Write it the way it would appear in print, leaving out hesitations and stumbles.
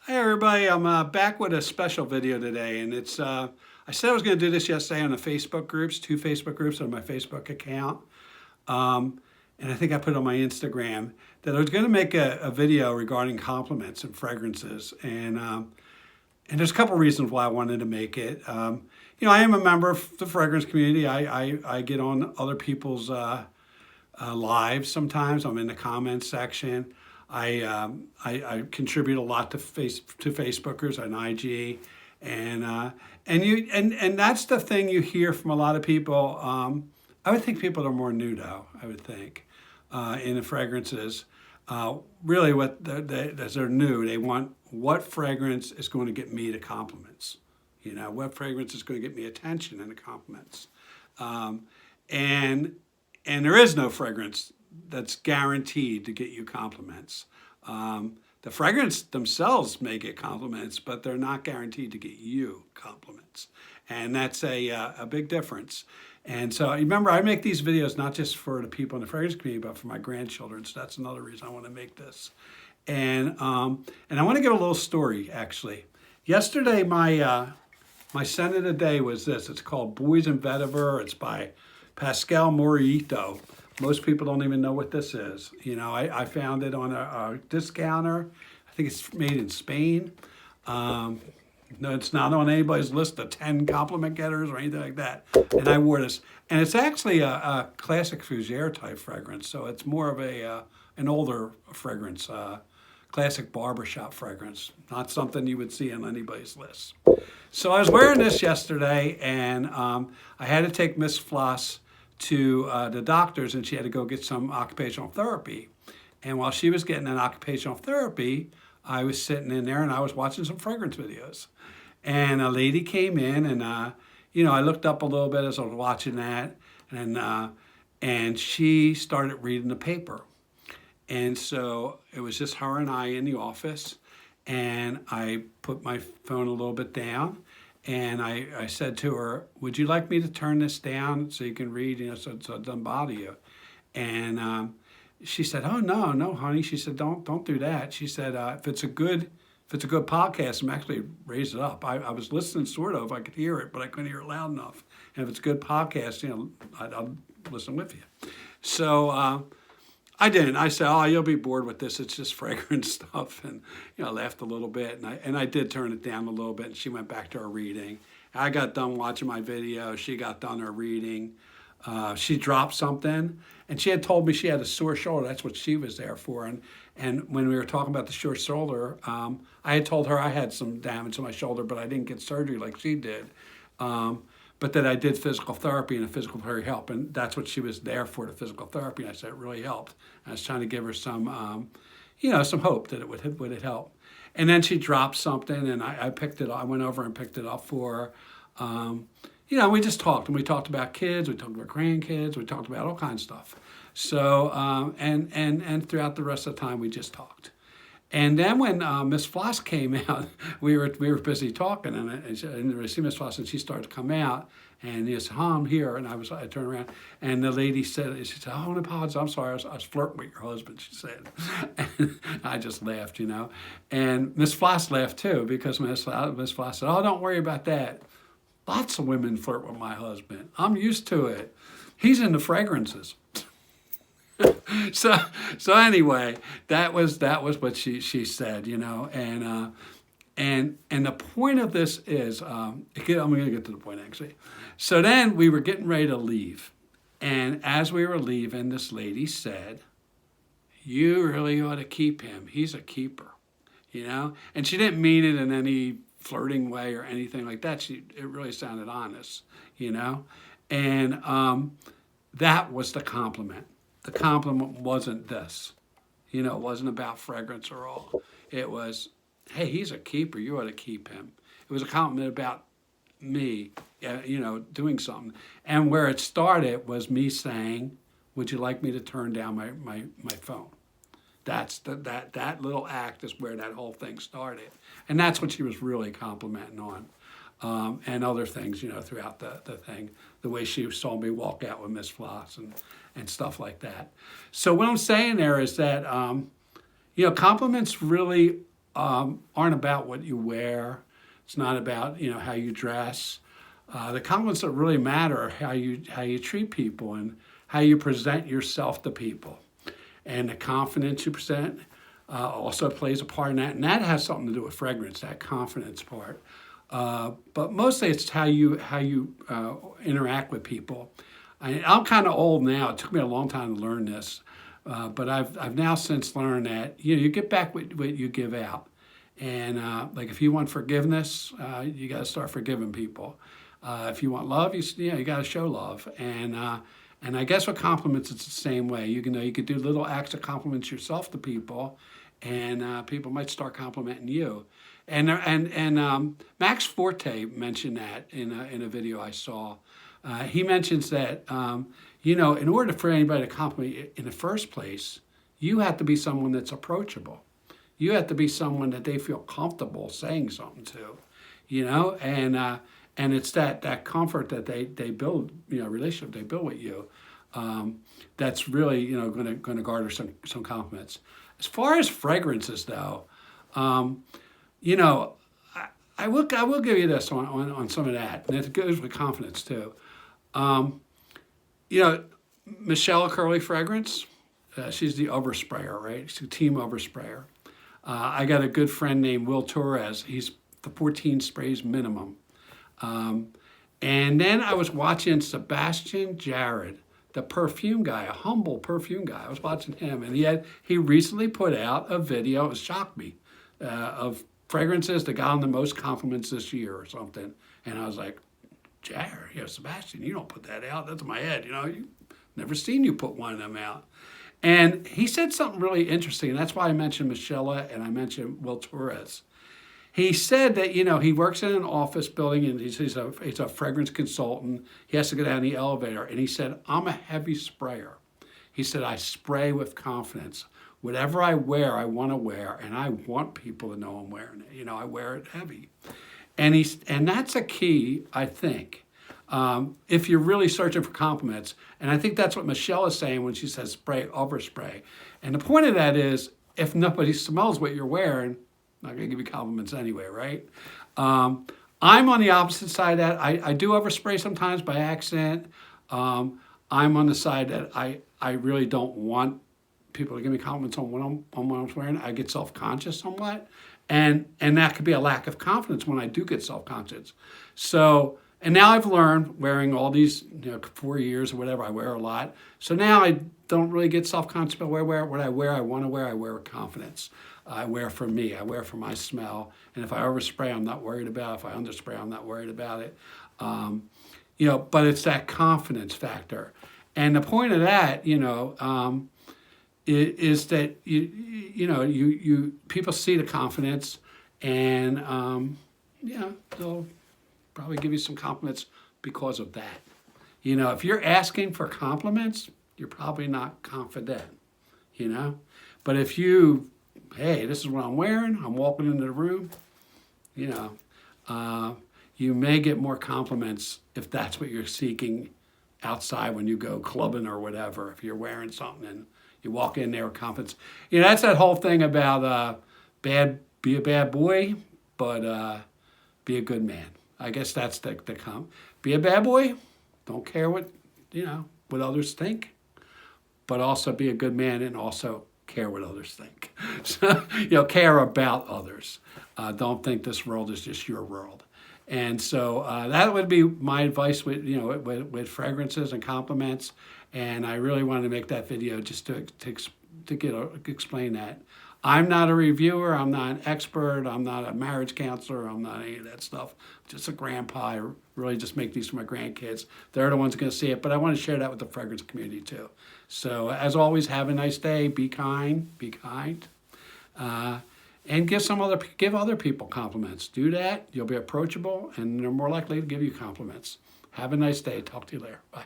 Hey everybody, I'm back with a special video today, and I said I was going to do this yesterday on the Facebook groups, two Facebook groups on my Facebook account, and I think I put on my Instagram that I was going to make a video regarding compliments and fragrances, and there's a couple reasons why I wanted to make it. I am a member of the fragrance community. I get on other people's live sometimes. I'm in the comments section. I contribute a lot to Facebookers on IG, and that's the thing you hear from a lot of people. I would think people are more new though. I would think in the fragrances. Really, as they're new, they want what fragrance is going to get me the compliments. What fragrance is going to get me attention and the compliments. And there is no fragrance that's guaranteed to get you compliments. The fragrance themselves may get compliments, but they're not guaranteed to get you compliments. And that's a big difference. And so remember, I make these videos not just for the people in the fragrance community, but for my grandchildren. So that's another reason I want to make this. And I want to give a little story, actually. Yesterday, my scent of the day was this. It's called Boys and Vetiver. It's by Pascal Morito. Most people don't even know what this is. I found it on a discounter. I think it's made in Spain. No, it's not on anybody's list of 10 compliment getters or anything like that. And I wore this. And it's actually a classic fougere type fragrance. So it's more of an older fragrance, classic barbershop fragrance. Not something you would see on anybody's list. So I was wearing this yesterday, and I had to take Miss Floss to the doctor's, and she had to go get some occupational therapy. And while she was getting an occupational therapy, I was sitting in there and I was watching some fragrance videos. And a lady came in, and I looked up a little bit as I was watching that, and she started reading the paper. And so it was just her and I in the office, and I put my phone a little bit down. And I said to her, would you like me to turn this down so you can read, so it doesn't bother you? And she said, oh, no, honey. She said, don't do that. She said, if it's a good podcast, I'm actually raise it up. I was listening sort of, I could hear it, but I couldn't hear it loud enough. And if it's a good podcast, I'll listen with you. So I didn't. I said, oh, you'll be bored with this. It's just fragrance stuff. And, I laughed a little bit. And I did turn it down a little bit. And she went back to her reading. I got done watching my video. She got done her reading. She dropped something. And she had told me she had a sore shoulder. That's what she was there for. And when we were talking about the sore shoulder, I had told her I had some damage to my shoulder, but I didn't get surgery like she did. But that I did physical therapy, and the physical therapy helped, and that's what she was there for, the physical therapy. And I said it really helped. And I was trying to give her some, some hope that it would help. And then she dropped something, and I picked it up. I went over and picked it up for her. We just talked, and we talked about kids, we talked about grandkids, we talked about all kinds of stuff. So and throughout the rest of the time, we just talked. And then when Miss Floss came out, we were busy talking, and I see Miss Floss, and she started to come out, and he said, I'm here, and I turned around, and the lady said, oh, I want to apologize, I'm sorry, I was flirting with your husband, she said. And I just laughed, And Miss Floss laughed too, because Miss Floss said, oh, don't worry about that. Lots of women flirt with my husband. I'm used to it. He's into fragrances. So anyway, that was what she said, and the point of this is, I'm going to get to the point actually. So then we were getting ready to leave, and as we were leaving, this lady said, "You really ought to keep him. He's a keeper," and she didn't mean it in any flirting way or anything like that. It really sounded honest, and that was the compliment. The compliment wasn't this, it wasn't about fragrance or all. It was, hey, he's a keeper. You ought to keep him. It was a compliment about me, doing something. And where it started was me saying, would you like me to turn down my phone? That's that little act is where that whole thing started. And that's what she was really complimenting on. And other things, throughout the thing, the way she saw me walk out with Miss Floss and stuff like that. So what I'm saying there is that, compliments really aren't about what you wear. It's not about, how you dress. The compliments that really matter are how you treat people and how you present yourself to people. And the confidence you present also plays a part in that. And that has something to do with fragrance, that confidence part. But mostly it's how you interact with people. I'm kind of old now. It took me a long time to learn this. But I've now since learned that you get back what you give out. And like if you want forgiveness, you got to start forgiving people. If you want love, you got to show love. And I guess with compliments, it's the same way. You could do little acts of compliments yourself to people, and people might start complimenting you. And Max Forte mentioned that in a video I saw. He mentions that in order for anybody to compliment you in the first place, you have to be someone that's approachable. You have to be someone that they feel comfortable saying something to, and it's that comfort that they build, relationship they build with you, that's really going to garner some compliments. As far as fragrances, though, I will give you this on some of that, and it goes with confidence too. Michelle Curley Fragrance, she's the oversprayer, right? She's a team oversprayer. I got a good friend named Will Torres. He's the 14 sprays minimum. And then I was watching Sebastian Jared, the perfume guy, a humble perfume guy. I was watching him, and he recently put out a video. It shocked me, of fragrances that got him the most compliments this year or something. And I was like, Jared, Sebastian, you don't put that out. That's in my head. Never seen you put one of them out. And he said something really interesting, and that's why I mentioned Michelle and I mentioned Will Torres. He said that, he works in an office building, and he's a fragrance consultant. He has to go down the elevator, and he said, I'm a heavy sprayer. He said, I spray with confidence. Whatever I wear, I want to wear, and I want people to know I'm wearing it. I wear it heavy. And that's a key, I think. If you're really searching for compliments. And I think that's what Michelle is saying when she says spray, overspray. And the point of that is, if nobody smells what you're wearing, I'm not going to give you compliments anyway, right? I'm on the opposite side of that. I do overspray sometimes by accident. I'm on the side that I really don't want people to give me compliments on what I'm wearing. I get self-conscious somewhat. And that could be a lack of confidence when I do get self-conscious. So, and now I've learned, wearing all these 4 years or whatever, I wear a lot. So now I don't really get self-conscious about what I wear. I want to wear. I wear with confidence. I wear for me. I wear for my smell. And if I overspray, I'm not worried about it. If I underspray, I'm not worried about it. But it's that confidence factor. And the point of that, is that you people see the confidence, and they'll probably give you some compliments because of that. If you're asking for compliments, you're probably not confident. But if hey, this is what I'm wearing, I'm walking into the room, you may get more compliments if that's what you're seeking outside when you go clubbing or whatever. If you're wearing something and you walk in there with confidence. That's that whole thing about be a bad boy, but be a good man. I guess that's the be a bad boy, don't care what others think, but also be a good man and also care what others think. So, care about others. Don't think this world is just your world. And so that would be my advice with fragrances and compliments. And I really wanted to make that video just to explain that. I'm not a reviewer. I'm not an expert. I'm not a marriage counselor. I'm not any of that stuff. I'm just a grandpa. I really just make these for my grandkids. They're the ones going to see it. But I want to share that with the fragrance community too. So as always, have a nice day. Be kind. And give other people compliments. Do that. You'll be approachable, and they're more likely to give you compliments. Have a nice day. Talk to you later. Bye.